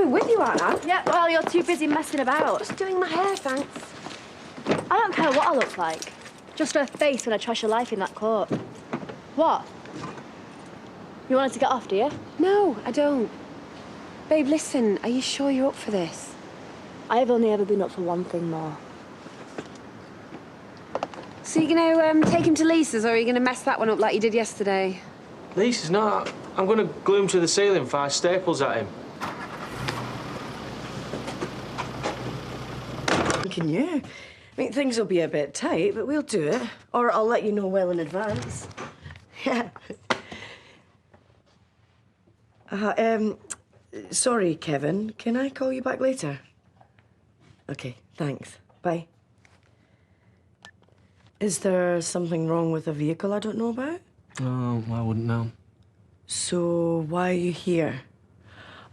coming with you, aren't I? Yeah, well, you're too busy messing about. Just doing my hair, thanks. I don't care what I look like. Just her face when I trash your life in that court. What? You wanted to get off, do you? No, I don't. Babe, listen, are you sure you're up for this? I've only ever been up for one thing more. So you're gonna take him to Lisa's, or are you gonna mess that one up like you did yesterday? Lisa's not. I'm gonna glue him to the ceiling, 5 staples at him. Can you? I mean, things will be a bit tight, but we'll do it. Or I'll let you know well in advance. Yeah. Sorry, Kevin. Can I call you back later? Okay, thanks. Bye. Is there something wrong with a vehicle I don't know about? Oh, I wouldn't know. So why are you here?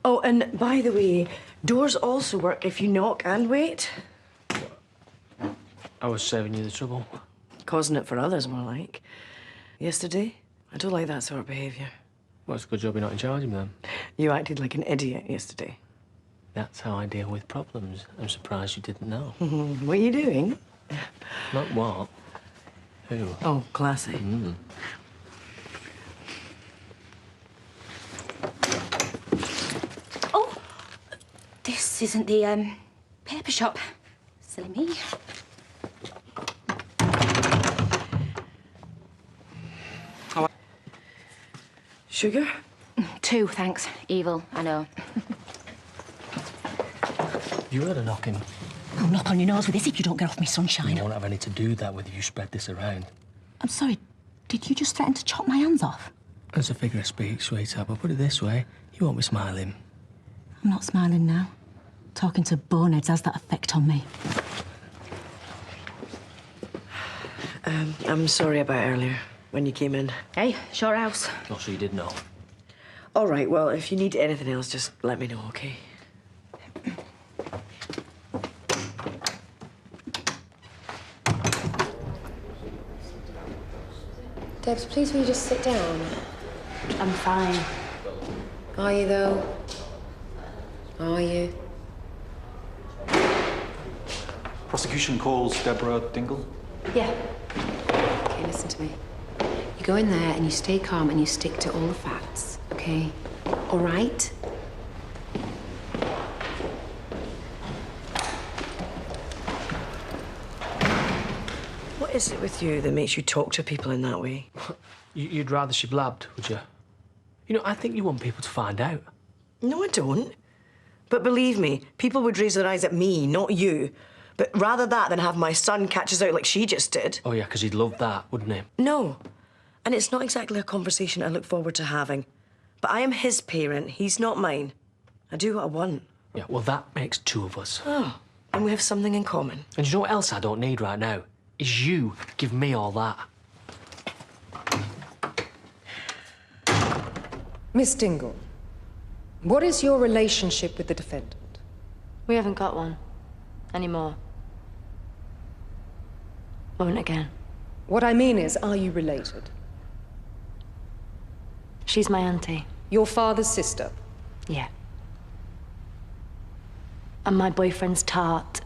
Oh, and by the way, doors also work if you knock and wait. I was saving you the trouble. Causing it for others, more like. Yesterday, I don't like that sort of behaviour. Well, it's a good job you're not in charge of them. You acted like an idiot yesterday. That's how I deal with problems. I'm surprised you didn't know. What are you doing? Not what? Who? Oh, classy. Oh, this isn't the, paper shop. Silly me. Sugar? 2, thanks. Evil, I know. You heard her knocking. I'll knock on your nose with this if you don't get off me sunshine. You won't have any to do with that whether you spread this around. I'm sorry, did you just threaten to chop my hands off? As a figure of speech, sweetheart, but put it this way, you won't be smiling. I'm not smiling now. Talking to boneheads has that effect on me. I'm sorry about earlier, when you came in. Hey, it's your house. Oh, so you did know. All right, well, if you need anything else, just let me know, okay? Debs, please will you just sit down? I'm fine. Are you, though? Are you? Prosecution calls Deborah Dingle. Yeah. Okay, listen to me. You go in there and you stay calm and you stick to all the facts, okay? All right? What is it with you that makes you talk to people in that way? You'd rather she blabbed, would you? You know, I think you want people to find out. No, I don't. But believe me, people would raise their eyes at me, not you. But rather that than have my son catch us out like she just did. Oh, yeah, because he'd love that, wouldn't he? No. And it's not exactly a conversation I look forward to having. But I am his parent, he's not mine. I do what I want. Yeah, well, that makes 2 of us. Oh, and we have something in common. And you know what else I don't need right now? Is you give me all that. Miss Dingle, what is your relationship with the defendant? We haven't got one. Anymore. Won't again. What I mean is, are you related? She's my auntie. Your father's sister? Yeah. And my boyfriend's tart.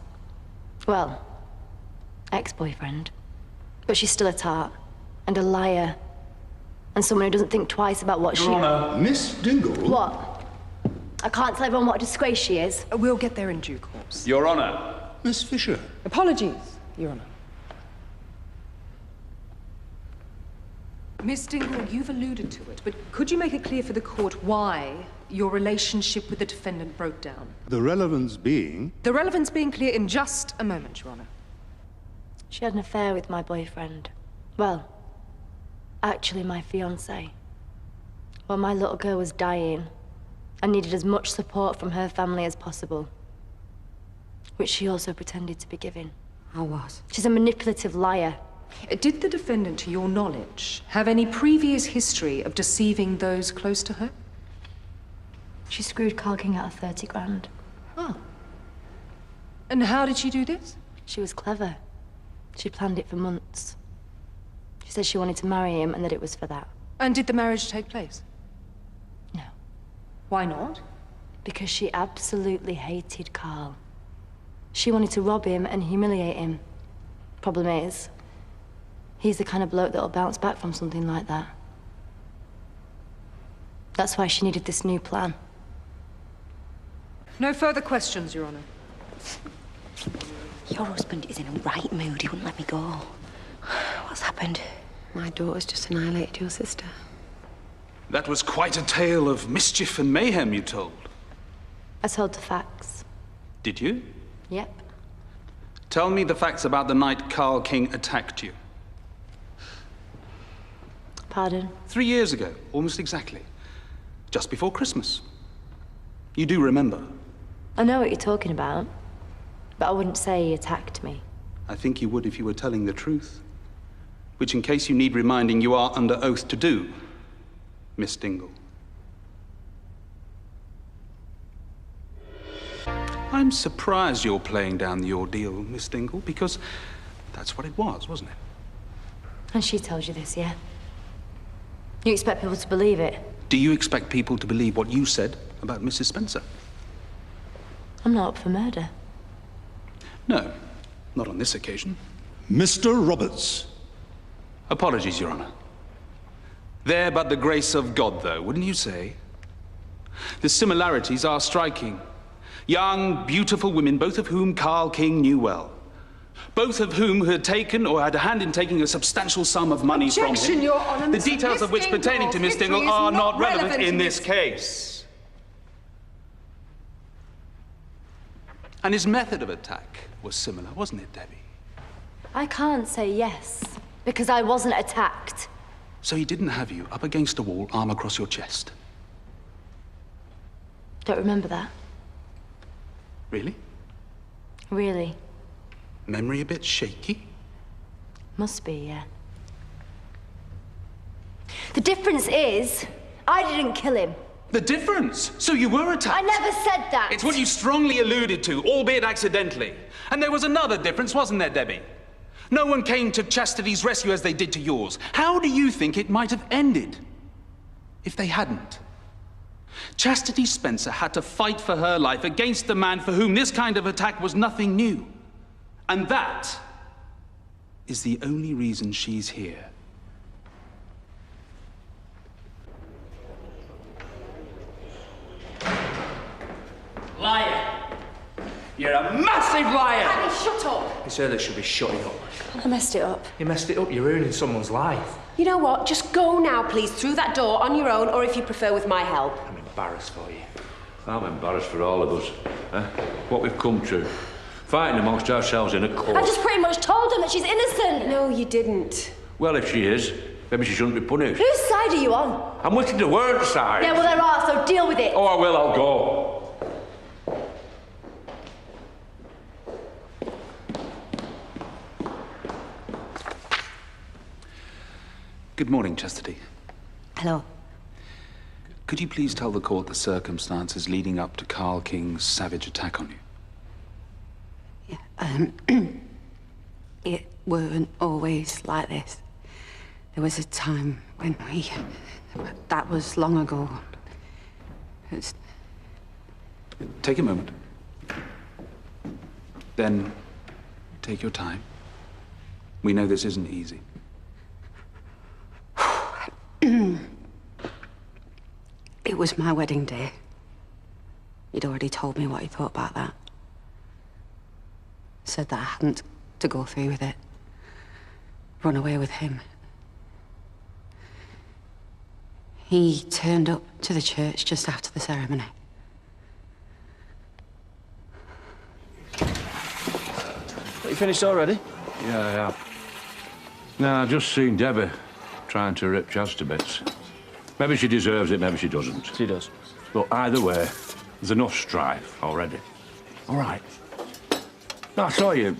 Well, ex-boyfriend. But she's still a tart. And a liar. And someone who doesn't think twice about what Your Honor, Miss Dingle. What? I can't tell everyone what a disgrace she is. We'll get there in due course. Your Honor. Miss Fisher. Apologies, Your Honor. Miss Dingle, you've alluded to it, but could you make it clear for the court why your relationship with the defendant broke down? The relevance being? The relevance being clear in just a moment, Your Honor. She had an affair with my boyfriend. Well, actually my fiancé. While my little girl was dying, I needed as much support from her family as possible. Which she also pretended to be giving. I was. She's a manipulative liar. Did the defendant, to your knowledge, have any previous history of deceiving those close to her? She screwed Carl King out of 30 grand. Oh. And how did she do this? She was clever. She planned it for months. She said she wanted to marry him and that it was for that. And did the marriage take place? No. Why not? Because she absolutely hated Carl. She wanted to rob him and humiliate him. Problem is, he's the kind of bloke that'll bounce back from something like that. That's why she needed this new plan. No further questions, Your Honor. Your husband is in a right mood. He wouldn't let me go. What's happened? My daughter's just annihilated your sister. That was quite a tale of mischief and mayhem you told. I told the facts. Did you? Yep. Tell me the facts about the night Carl King attacked you. Pardon? 3 years ago, almost exactly. Just before Christmas. You do remember? I know what you're talking about, but I wouldn't say he attacked me. I think you would if you were telling the truth. Which, in case you need reminding, you are under oath to do, Miss Dingle. I'm surprised you're playing down the ordeal, Miss Dingle, because that's what it was, wasn't it? And she told you this, yeah? You expect people to believe it? Do you expect people to believe what you said about Mrs. Spencer? I'm not up for murder. No, not on this occasion. Mr. Roberts. Apologies, Your Honor. There but the grace of God, though, wouldn't you say? The similarities are striking. Young, beautiful women, both of whom Carl King knew well. Both of whom had taken or had a hand in taking a substantial sum of money from him. Your Honor. The details of which pertaining to Miss Dingle are not relevant in this case. And his method of attack was similar, wasn't it, Debbie? I can't say yes, because I wasn't attacked. So he didn't have you up against a wall, arm across your chest? Don't remember that. Really? Really? Memory a bit shaky? Must be, yeah. The difference is, I didn't kill him. The difference? So you were attacked? I never said that. It's what you strongly alluded to, albeit accidentally. And there was another difference, wasn't there, Debbie? No one came to Chastity's rescue as they did to yours. How do you think it might have ended if they hadn't? Chastity Spencer had to fight for her life against the man for whom this kind of attack was nothing new. And that is the only reason she's here. Liar! You're a massive liar! Paddy, shut up! It's her that should be shutting up. I messed it up. You messed it up, you're ruining someone's life. You know what? Just go now, please, through that door on your own, or if you prefer, with my help. I'm embarrassed for you. I'm embarrassed for all of us. What we've come to. Fighting amongst ourselves in a court. I just pretty much told him that she's innocent. No, you didn't. Well, if she is, maybe she shouldn't be punished. Whose side are you on? I'm with the word side. Yeah, well, there are, so deal with it. Oh, I will, I'll go. Good morning, Chastity. Hello. Could you please tell the court the circumstances leading up to Carl King's savage attack on you? It weren't always like this. There was a time when that was long ago. It's... Take a moment. Then take your time. We know this isn't easy. It was my wedding day. He'd already told me what he thought about that. Said that I hadn't to go through with it. Run away with him. He turned up to the church just after the ceremony. You finished already? Yeah, I have. No, I've just seen Debbie trying to rip Chaz to bits. Maybe she deserves it, maybe she doesn't. She does. But either way, there's enough strife already. All right. No, I saw you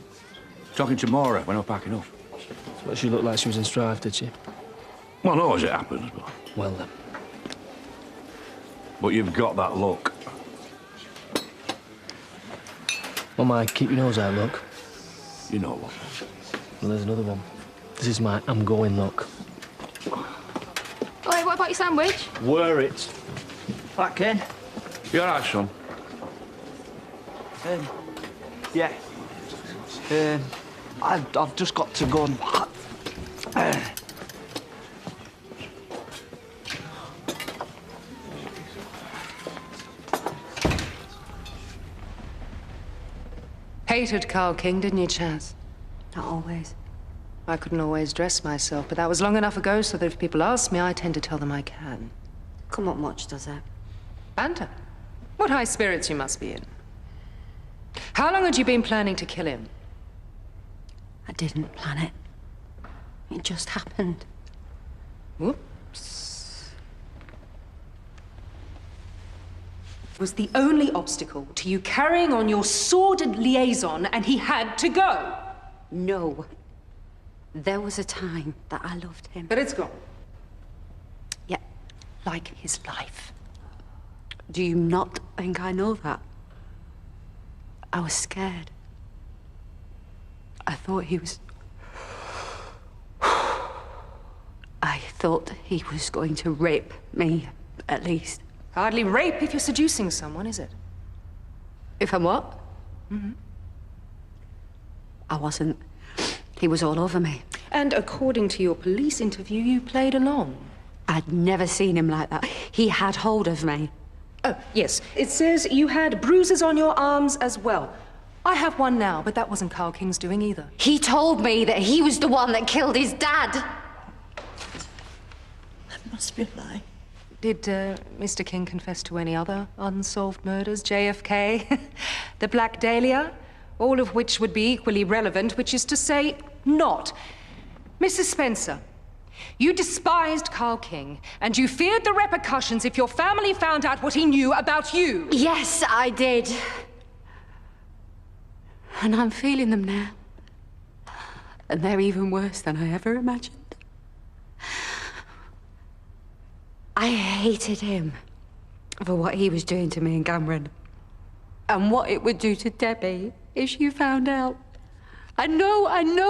talking to Maura when I was packing up. But she looked like she was in strife, did she? Well, not as it happens, but... Well then. But you've got that look. Well, my keep your nose out look. You know what? Well, there's another one. This is my I'm going look. Wait, what about your sandwich? Were it. Right, Ken. You all right, son? Yeah. I've just got to go and... Hated Carl King, didn't you, Chaz? Not always. I couldn't always dress myself, but that was long enough ago so that if people ask me, I tend to tell them I can. Come up much, does it? Banter. What high spirits you must be in. How long had you been planning to kill him? I didn't plan it. It just happened. Whoops. Was the only obstacle to you carrying on your sordid liaison, and he had to go. No. There was a time that I loved him. But it's gone. Yeah. Like his life. Do you not think I know that? I was scared. I thought he was... I thought he was going to rape me, at least. Hardly rape if you're seducing someone, is it? If I'm what? Mm-hmm. I wasn't. He was all over me. And according to your police interview, you played along. I'd never seen him like that. He had hold of me. Oh, yes. It says you had bruises on your arms as well. I have one now, but that wasn't Carl King's doing either. He told me that he was the one that killed his dad. That must be a lie. Did Mr. King confess to any other unsolved murders? JFK, the Black Dahlia, all of which would be equally relevant, which is to say, not. Mrs. Spencer, you despised Carl King, and you feared the repercussions if your family found out what he knew about you. Yes, I did. And I'm feeling them now. And they're even worse than I ever imagined. I hated him for what he was doing to me in Cameron. And what it would do to Debbie if she found out. I know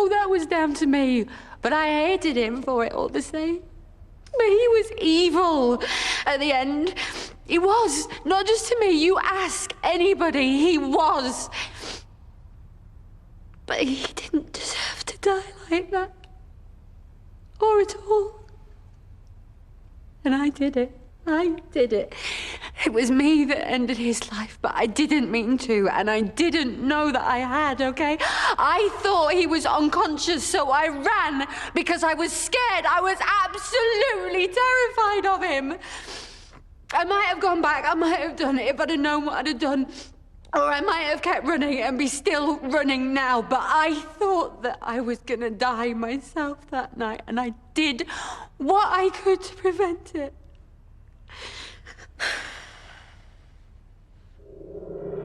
that was down to me, but I hated him for it all the same. But he was evil at the end. He was, not just to me. You ask anybody, he was. But he didn't deserve to die like that. Or at all. And I did it. I did it. It was me that ended his life, but I didn't mean to, and I didn't know that I had, okay? I thought he was unconscious, so I ran because I was scared. I was absolutely terrified of him. I might have gone back. I might have done it if I'd have known what I'd have done. Or I might have kept running and be still running now, but I thought that I was gonna die myself that night, and I did what I could to prevent it.